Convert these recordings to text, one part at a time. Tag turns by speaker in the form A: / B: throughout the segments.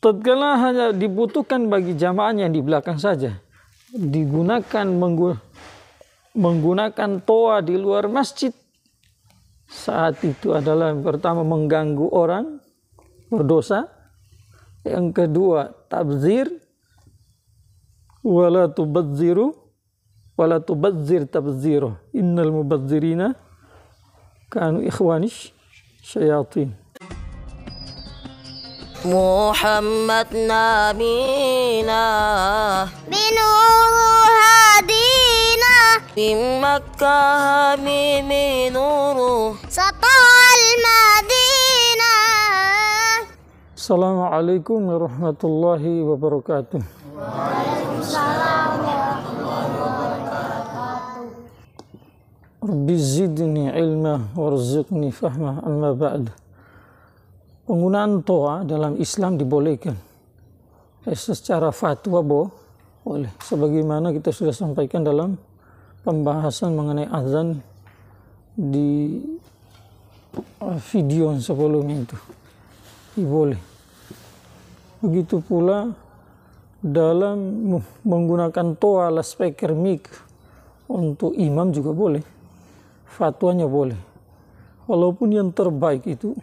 A: tatkala hanya dibutuhkan bagi jamaahnya yang di belakang saja, digunakan menggunakan toa di luar masjid, saat itu adalah yang pertama mengganggu orang berdosa, yang kedua tabzir, wala tubadzir tabziro innal mubadzirina kanu ikhwanish syayatin.
B: Muhammad nabina binuru hadina min Makkah min nuru sata'al madinah.
A: Assalamualaikum warahmatullahi wabarakatuh.
B: Waalaikumsalam warahmatullahi wabarakatuh.
A: Rabbi zidni ilma warzuqni fahma, amma ba'd. Penggunaan toa dalam Islam dibolehkan. Secara fatwa boleh. Sebagaimana kita sudah sampaikan dalam pembahasan mengenai azan di video sebelumnya itu. Boleh. Begitu pula dalam menggunakan toa loudspeaker mic untuk imam juga boleh. Fatwanya boleh. Walaupun yang terbaik itu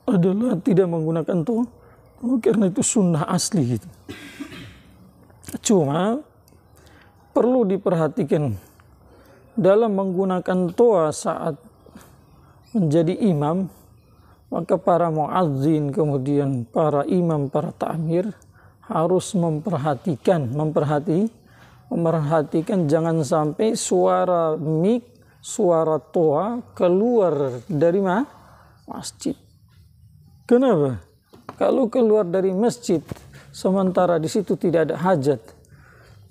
A: adalah tidak menggunakan toa, karena itu sunnah asli gitu. Cuma perlu diperhatikan dalam menggunakan toa saat menjadi imam, maka para muazzin, kemudian para imam, para ta'mir harus memperhatikan jangan sampai suara mic, suara toa keluar dari masjid. Kenapa? Kalau keluar dari masjid, sementara di situ tidak ada hajat,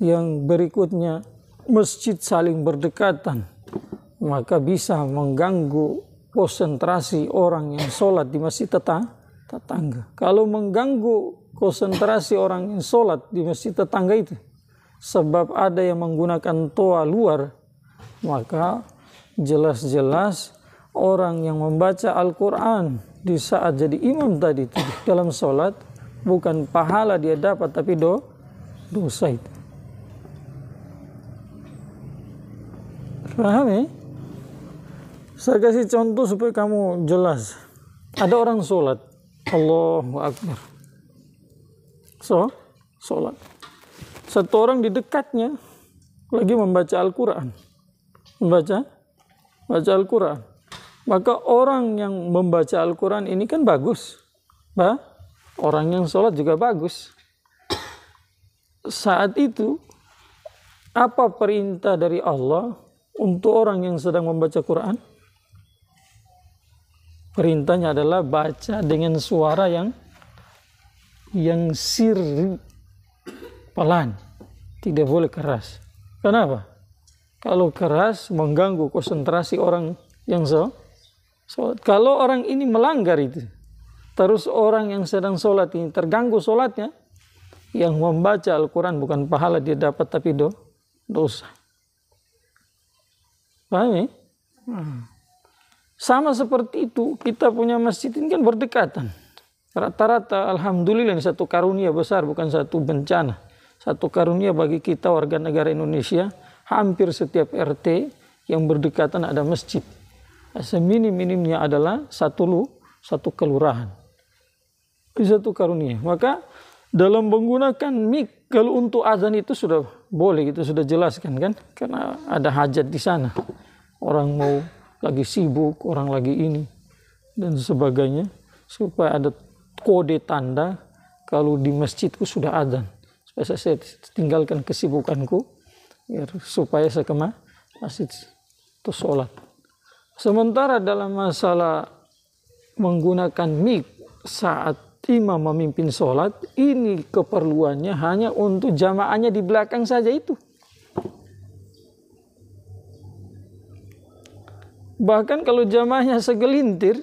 A: yang berikutnya masjid saling berdekatan, maka bisa mengganggu konsentrasi orang yang sholat di masjid tetangga. Kalau mengganggu konsentrasi orang yang sholat di masjid tetangga itu, sebab ada yang menggunakan toa luar, maka jelas-jelas orang yang membaca Al-Quran di saat jadi imam tadi itu dalam sholat, bukan pahala dia dapat, tapi dosa itu. Paham ya? Saya kasih contoh supaya kamu jelas. Ada orang sholat, Allahu Akbar, sholat. Satu orang di dekatnya lagi membaca Al-Quran, membaca Al-Quran. Maka orang yang membaca Al-Quran ini kan bagus, orang yang sholat juga bagus. Saat itu apa perintah dari Allah untuk orang yang sedang membaca Quran? Perintahnya adalah baca dengan suara yang sirri, pelan, tidak boleh keras. Kenapa? Kalau keras mengganggu konsentrasi orang yang sholat. Kalau orang ini melanggar itu, terus orang yang sedang sholat ini terganggu sholatnya, yang membaca Al-Quran bukan pahala dia dapat, tapi dosa. Paham ya? Sama seperti itu, kita punya masjid ini kan berdekatan. Rata-rata alhamdulillah ini satu karunia besar, bukan satu bencana. Satu karunia bagi kita warga negara Indonesia, hampir setiap RT yang berdekatan ada masjid. Seminim-minimnya adalah satu kelurahan. Satu karunia. Maka dalam menggunakan mic, kalau untuk azan itu sudah boleh, itu sudah jelaskan kan? Karena ada hajat di sana. Orang mau lagi sibuk, orang lagi ini dan sebagainya, supaya ada kode tanda kalau di masjidku sudah azan. Supaya saya tinggalkan kesibukanku, supaya saya ke masjid itu sholat. Sementara dalam masalah menggunakan mic saat imam memimpin sholat, ini keperluannya hanya untuk jamaahnya di belakang saja itu. Bahkan kalau jamaahnya segelintir,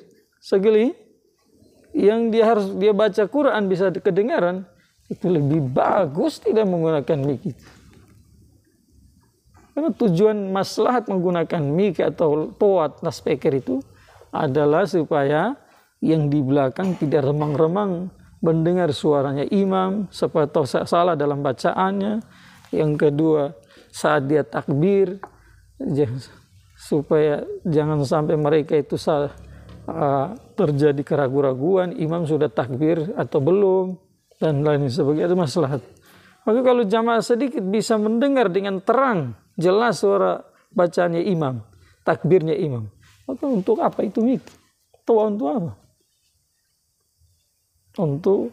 A: yang dia baca Quran bisa kedengaran, itu lebih bagus tidak menggunakan mic itu. Karena tujuan maslahat menggunakan mic atau toa loudspeaker itu adalah supaya yang di belakang tidak remang-remang mendengar suaranya imam, sepatau salah dalam bacaannya. Yang kedua, saat dia takbir, supaya jangan sampai mereka itu terjadi keraguan-raguan, imam sudah takbir atau belum, dan lain sebagainya, itu maslahat. Maka kalau jamaah sedikit bisa mendengar dengan terang, jelas suara bacaannya imam, takbirnya imam, maka untuk apa itu mic? Untuk apa? Untuk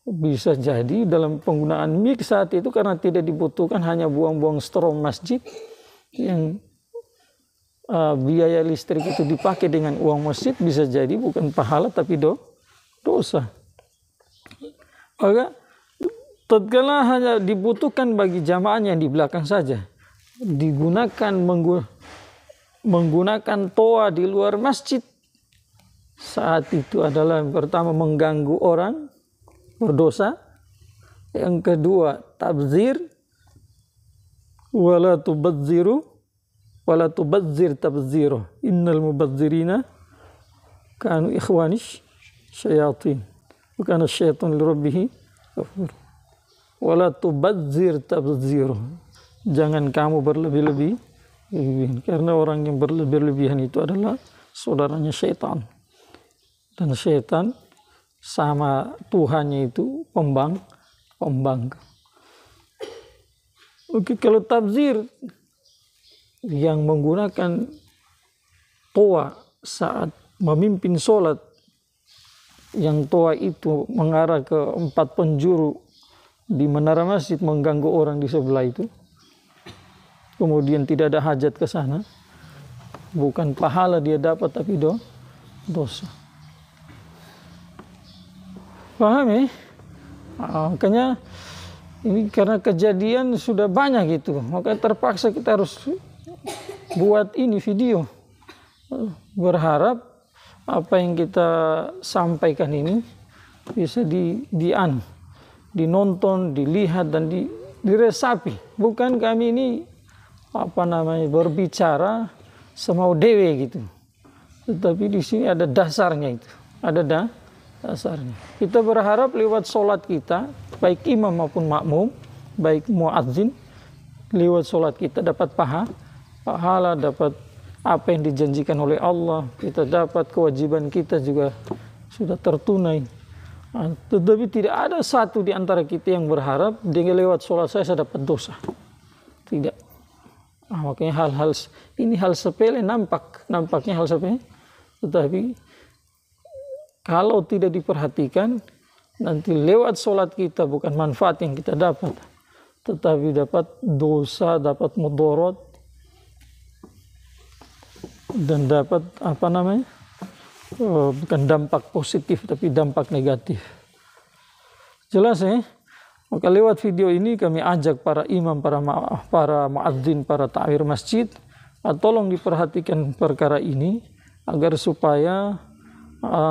A: bisa jadi dalam penggunaan mic saat itu karena tidak dibutuhkan hanya buang-buang strom masjid yang biaya listrik itu dipakai dengan uang masjid, bisa jadi bukan pahala tapi dosa. Maka tatkala hanya dibutuhkan bagi jamaahnya yang di belakang saja, digunakan menggunakan toa di luar masjid, saat itu adalah yang pertama mengganggu orang, berdosa. Yang kedua, tabzir, wala tubazzir tabziro, innal mubazzirina kanu ikhwanish syayatin, bukan syaitan li rabbih kafur. Wala tubazzir tabziro, jangan kamu berlebih-lebih, karena orang yang berlebih-lebihan itu adalah saudaranya syaitan. Dan syaitan sama Tuhannya itu pembangkang. Oke, kalau tabzir yang menggunakan toa saat memimpin sholat, yang toa itu mengarah ke 4 penjuru di menara masjid, mengganggu orang di sebelah itu, kemudian tidak ada hajat ke sana, bukan pahala dia dapat tapi dosa. Paham ya? Makanya ini karena kejadian sudah banyak gitu, maka terpaksa kita harus buat ini video. Berharap apa yang kita sampaikan ini bisa dinonton, dilihat dan diresapi. Bukan kami ini berbicara semau dewe gitu. Tetapi di sini ada dasarnya itu. Ada dasarnya. Kita berharap lewat sholat kita, baik imam maupun makmum, baik muadzin, lewat sholat kita dapat pahala, dapat apa yang dijanjikan oleh Allah, kita dapat kewajiban kita juga sudah tertunai. Tetapi tidak ada satu di antara kita yang berharap dengan lewat sholat saya dapat dosa. Tidak. Makanya hal sepele nampaknya hal sepele, tetapi kalau tidak diperhatikan, nanti lewat sholat kita bukan manfaat yang kita dapat, tetapi dapat dosa, dapat mudarat, dan dapat bukan dampak positif, tapi dampak negatif. Jelas ya? Maka lewat video ini kami ajak para imam, para muadzin, para ta'wir masjid, tolong diperhatikan perkara ini, agar supaya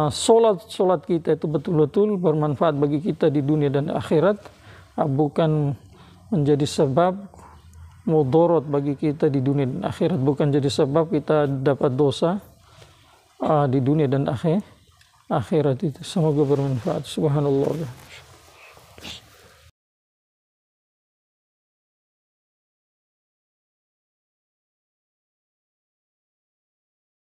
A: sholat kita itu betul-betul bermanfaat bagi kita di dunia dan akhirat, bukan menjadi sebab mudarat bagi kita di dunia dan akhirat, bukan jadi sebab kita dapat dosa di dunia dan akhirat itu. Semoga bermanfaat. Subhanallah.